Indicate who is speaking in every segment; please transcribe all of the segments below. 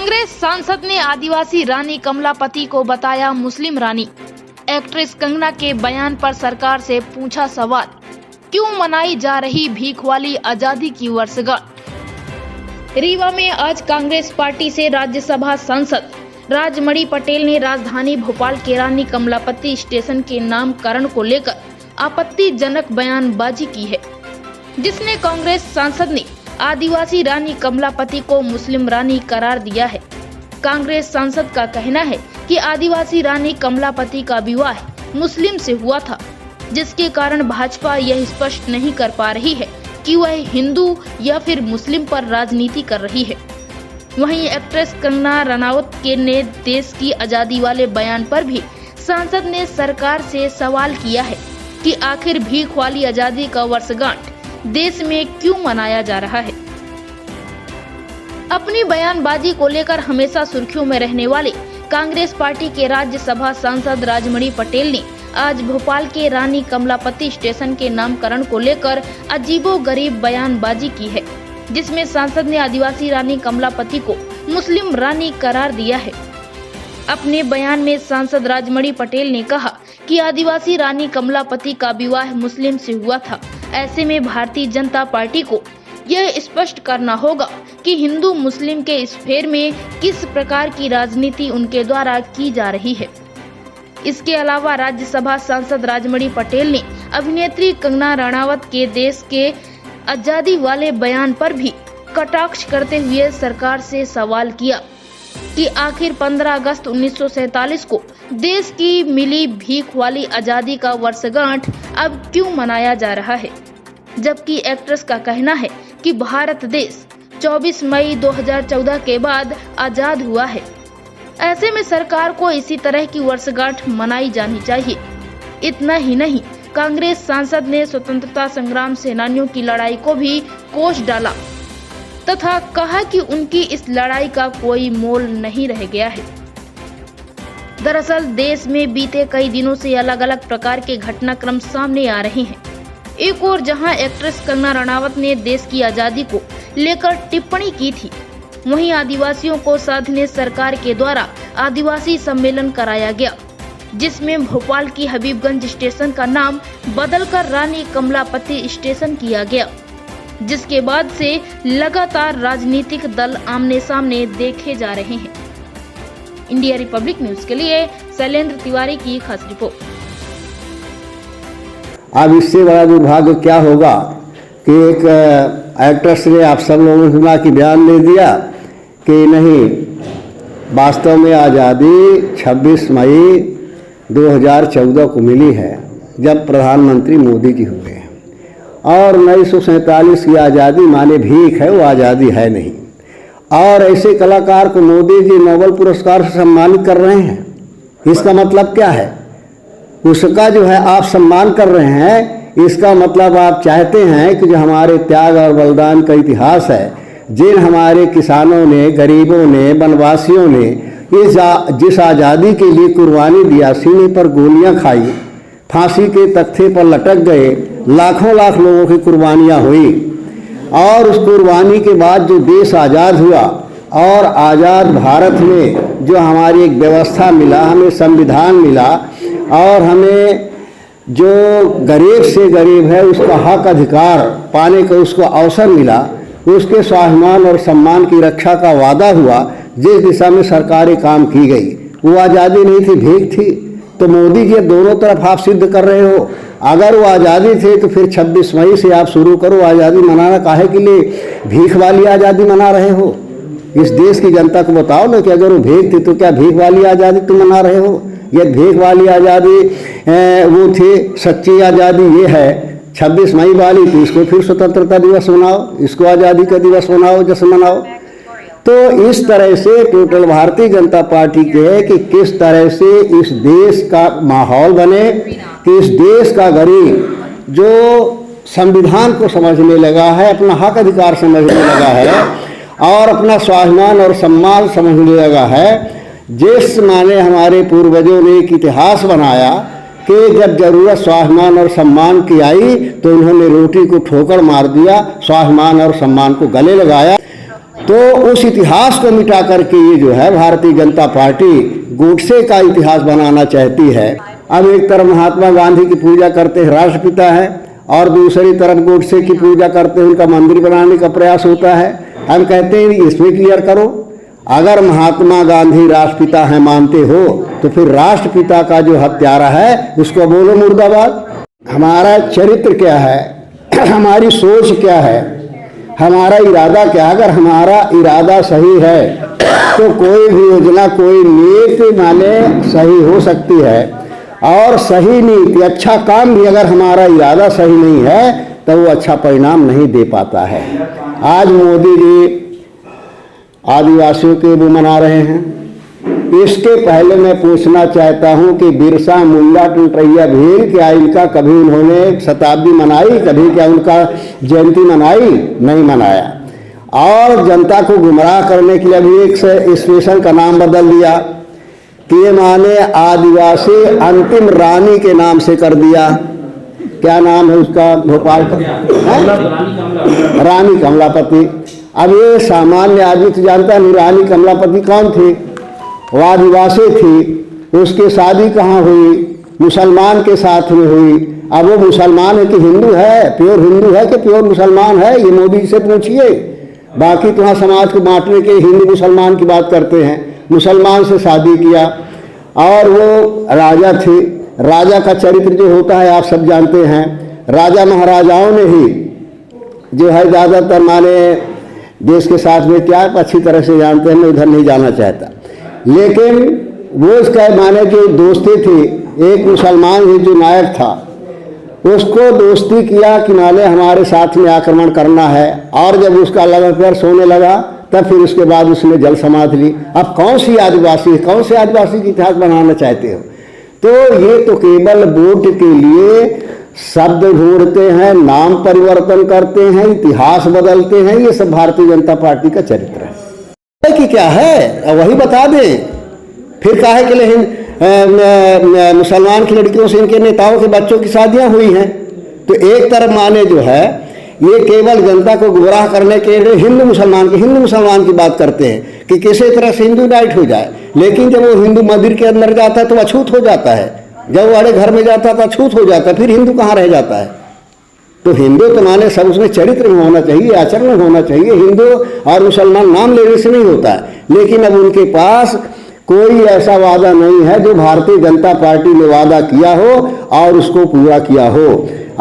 Speaker 1: कांग्रेस सांसद ने आदिवासी रानी कमलापति को बताया मुस्लिम रानी। एक्ट्रेस कंगना के बयान पर सरकार से पूछा सवाल, क्यों मनाई जा रही भीख वाली आजादी की वर्षगांठ। रीवा में आज कांग्रेस पार्टी से राज्यसभा सांसद राजमणि पटेल ने राजधानी भोपाल के रानी कमलापति स्टेशन के नामकरण को लेकर आपत्तिजनक बयानबाजी की है, जिसमें कांग्रेस सांसद ने आदिवासी रानी कमलापति को मुस्लिम रानी करार दिया है। कांग्रेस सांसद का कहना है कि आदिवासी रानी कमलापति का विवाह मुस्लिम से हुआ था, जिसके कारण भाजपा यह स्पष्ट नहीं कर पा रही है कि वह हिंदू या फिर मुस्लिम पर राजनीति कर रही है। वहीं एक्ट्रेस कंगना रनावत के ने देश की आजादी वाले बयान पर भी सांसद ने सरकार से सवाल किया है कि आखिर भीख वाली आजादी का वर्षगांठ देश में क्यों मनाया जा रहा है। अपनी बयानबाजी को लेकर हमेशा सुर्खियों में रहने वाले कांग्रेस पार्टी के राज्यसभा सांसद राजमणि पटेल ने आज भोपाल के रानी कमलापति स्टेशन के नामकरण को लेकर अजीबोगरीब बयानबाजी की है, जिसमें सांसद ने आदिवासी रानी कमलापति को मुस्लिम रानी करार दिया है। अपने बयान में सांसद राजमणि पटेल ने कहा कि आदिवासी रानी कमलापति का विवाह मुस्लिम से हुआ था। ऐसे में भारतीय जनता पार्टी को यह स्पष्ट करना होगा कि हिंदू मुस्लिम के इस फेर में किस प्रकार की राजनीति उनके द्वारा की जा रही है। इसके अलावा राज्यसभा सांसद राजमणि पटेल ने अभिनेत्री कंगना रनावत के देश के आजादी वाले बयान पर भी कटाक्ष करते हुए सरकार से सवाल किया कि आखिर 15 अगस्त 1947 को देश की मिली भीख वाली आजादी का वर्षगांठ अब क्यों मनाया जा रहा है, जबकि एक्ट्रेस का कहना है कि भारत देश 24 मई 2014 के बाद आजाद हुआ है। ऐसे में सरकार को इसी तरह की वर्षगांठ मनाई जानी चाहिए। इतना ही नहीं, कांग्रेस सांसद ने स्वतंत्रता संग्राम सेनानियों की लड़ाई को भी कोस डाला तथा कहा कि उनकी इस लड़ाई का कोई मोल नहीं रह गया है। दरअसल देश में बीते कई दिनों से अलग अलग प्रकार के घटनाक्रम सामने आ रहे हैं। एक और जहां एक्ट्रेस कंगना रनावत ने देश की आजादी को लेकर टिप्पणी की थी, वहीं आदिवासियों को साधने सरकार के द्वारा आदिवासी सम्मेलन कराया गया, जिसमें भोपाल की हबीबगंज स्टेशन का नाम बदलकर रानी कमलापति स्टेशन किया गया, जिसके बाद से लगातार राजनीतिक दल आमने सामने देखे जा रहे हैं। इंडिया रिपब्लिक न्यूज के लिए शैलेंद्र तिवारी की खास रिपोर्ट।
Speaker 2: अब इससे बड़ा दुर्भाग्य क्या होगा कि एक एक्ट्रेस ने आप सब लोगों ने सुना कि बयान दे दिया कि नहीं, वास्तव में आज़ादी 26 मई 2014 को मिली है, जब प्रधानमंत्री मोदी जी हुए हैं, और 1947 की आज़ादी माने भीख है, वो आज़ादी है नहीं। और ऐसे कलाकार को मोदी जी नोबेल पुरस्कार से सम्मानित कर रहे हैं। इसका मतलब क्या है? उसका जो है आप सम्मान कर रहे हैं, इसका मतलब आप चाहते हैं कि जो हमारे त्याग और बलिदान का इतिहास है, जिन हमारे किसानों ने, गरीबों ने, वनवासियों ने जिस आज़ादी के लिए कुर्बानी दिया, सीने पर गोलियां खाई, फांसी के तख्ते पर लटक गए, लाखों लाख लोगों की कुर्बानियां हुई, और उस कुर्बानी के बाद जो देश आज़ाद हुआ और आज़ाद भारत में जो हमारी एक व्यवस्था मिला, हमें संविधान मिला, और हमें जो गरीब से गरीब है उसका हक अधिकार पाने का उसको अवसर मिला, उसके स्वाभिमान और सम्मान की रक्षा का वादा हुआ, जिस दिशा में सरकारें काम की गई, वो आज़ादी नहीं थी, भीख थी। तो मोदी जी दोनों तरफ आप सिद्ध कर रहे हो। अगर वो आज़ादी थे तो फिर 26 मई से आप शुरू करो आज़ादी मनाना। काहे के लिए भीख वाली आज़ादी मना रहे हो? इस देश की जनता को बताओ ना कि अगर वो भीख थी तो क्या भीख वाली आज़ादी तुम मना रहे हो? ये भीख वाली आज़ादी वो थी, सच्ची आज़ादी ये है 26 मई वाली, तो इसको फिर स्वतंत्रता दिवस मनाओ, इसको आज़ादी का दिवस मनाओ, जश्न मनाओ। तो इस तरह से टोटल भारतीय जनता पार्टी के है कि किस तरह से इस देश का माहौल बने कि इस देश का गरीब जो संविधान को समझने लगा है, अपना हक अधिकार समझने लगा है और अपना स्वाभिमान और सम्मान समझने लगा है, जिस माने हमारे पूर्वजों ने एक इतिहास बनाया कि जब जरूरत स्वाभिमान और सम्मान की आई तो उन्होंने रोटी को ठोकर मार दिया, स्वाभिमान और सम्मान को गले लगाया। तो उस इतिहास को मिटा करके ये जो है भारतीय जनता पार्टी गोडसे का इतिहास बनाना चाहती है। अब एक तरफ महात्मा गांधी की पूजा करते हैं, राष्ट्रपिता है, और दूसरी तरफ गोडसे की पूजा करते हैं, उनका मंदिर बनाने का प्रयास होता है। हम कहते हैं इसमें क्लियर करो, अगर महात्मा गांधी राष्ट्रपिता है मानते हो तो फिर राष्ट्रपिता का जो हत्यारा है उसको बोलो मुर्दाबाद। हमारा चरित्र क्या है, हमारी सोच क्या है, हमारा इरादा क्या है। अगर हमारा इरादा सही है तो कोई भी योजना, कोई नीति माने सही हो सकती है, और सही नीति, अच्छा काम भी अगर हमारा इरादा सही नहीं है तो वो अच्छा परिणाम नहीं दे पाता है। आज मोदी जी आदिवासियों के वो मना रहे हैं, इसके पहले मैं पूछना चाहता हूं कि बिरसा मुंडा टुटैया भील, क्या इनका कभी उन्होंने शताब्दी मनाई, कभी क्या उनका जयंती मनाई? नहीं मनाया। और जनता को गुमराह करने के लिए अभी एक स्टेशन का नाम बदल दिया कि ये माने आदिवासी अंतिम रानी के नाम से कर दिया। क्या नाम है उसका भोपाल का? रानी कमलापति। अब ये सामान्य आदमी तो जानता नहीं रानी कमलापति कौन थी, वो आदिवासी थी। उसकी शादी कहाँ हुई? मुसलमान के साथ में हुई। अब वो मुसलमान है कि हिंदू है, प्योर हिंदू है कि प्योर मुसलमान है, ये मोदी से पूछिए। बाकी तो हाँ समाज को बांटने के हिंदू मुसलमान की बात करते हैं। मुसलमान से शादी किया और वो राजा थे। राजा का चरित्र जो होता है आप सब जानते हैं। राजा महाराजाओं ने ही जो है ज़्यादातर माने देश के साथ में क्या अच्छी तरह से जानते हैं, मैं उधर नहीं जाना चाहता, लेकिन वो इसका माने जो दोस्ती थी, एक मुसलमान ही जो नायक था उसको दोस्ती किया कि माने हमारे साथ में आक्रमण करना है, और जब उसका लगातार सोने लगा तब फिर उसके बाद उसने जल समाधि ली। अब कौन सी आदिवासी, कौन से आदिवासी की इतिहास बनाना चाहते हो? तो ये तो केवल वोट के लिए शब्द ढूंढते हैं, नाम परिवर्तन करते हैं, इतिहास बदलते हैं। ये सब भारतीय जनता पार्टी का चरित्र है कि क्या है वही बता दें। फिर काहे के लिए मुसलमान की लड़कियों से इनके नेताओं के बच्चों की शादियां हुई हैं? तो एक तरफ माने जो है ये केवल जनता को गुमराह करने के लिए हिंदू मुसलमान की बात करते हैं कि किसी तरह से हिंदू नाइट हो जाए, लेकिन जब वो हिंदू मंदिर के अंदर जाता है तो अछूत हो जाता है, जब वो बड़े घर में जाता है तो अछूत हो जाता है, फिर हिंदू कहाँ रह जाता है? तो हिंदू तो माने सब उसमें चरित्र में होना चाहिए, आचरण में होना चाहिए। हिंदू और मुसलमान नाम लेने से नहीं होता है, लेकिन अब उनके पास कोई ऐसा वादा नहीं है जो भारतीय जनता पार्टी ने वादा किया हो और उसको पूरा किया हो।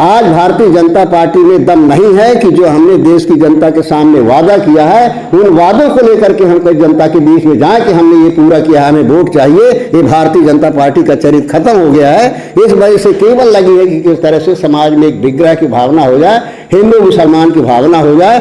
Speaker 2: आज भारतीय जनता पार्टी में दम नहीं है कि जो हमने देश की जनता के सामने वादा किया है उन वादों को लेकर के हम कोई जनता के बीच में जाएं कि हमने ये पूरा किया, हमें वोट चाहिए। ये भारतीय जनता पार्टी का चरित्र खत्म हो गया है। इस वजह से केवल लगी है कि किस तरह से समाज में एक विग्रह की भावना हो जाए, हिंदू मुसलमान की भावना हो जाए।